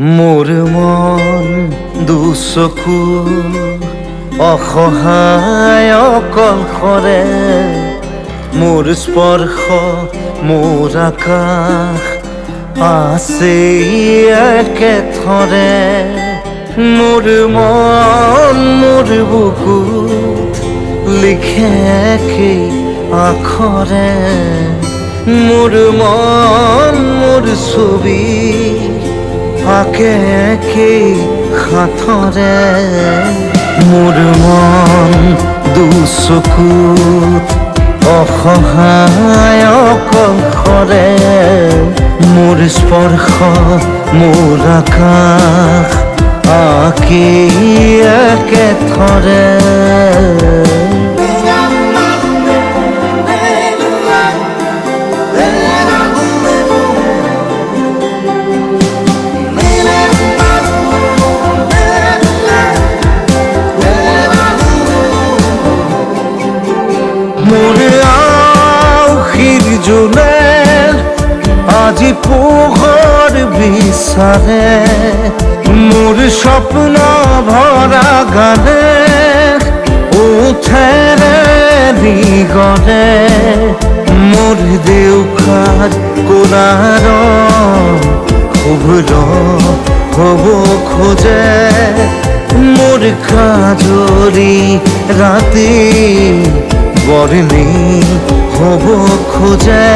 মোৰ মন দুচকু অসহায় অকলশৰে, মোৰ স্পৰ্শ মোৰ আকাশ আছে একেথৰে। মোৰ মন মোৰ বুকুত লিখে কি আখৰে, মোৰ মন মোৰ ছবি আঁকে কি সাঁথৰে। মোৰ মন দুচকুত অসহায় অকলশৰে, মোৰ স্পৰ্শ মোৰ আকাশ আঁকি একেথৰে। মোৰ আউসীৰ জোনে আজি পোহৰ বিচাৰে, মোৰ স্বপ্ন ভৰা গানে উঠেৰে নিগৰে। মোৰ দেউখাৰ কোলাৰ শুভ্ৰ হ'ব খোজে, মোৰ কাজৰি ৰাতি বৰ্ণি হ'ব খোজে।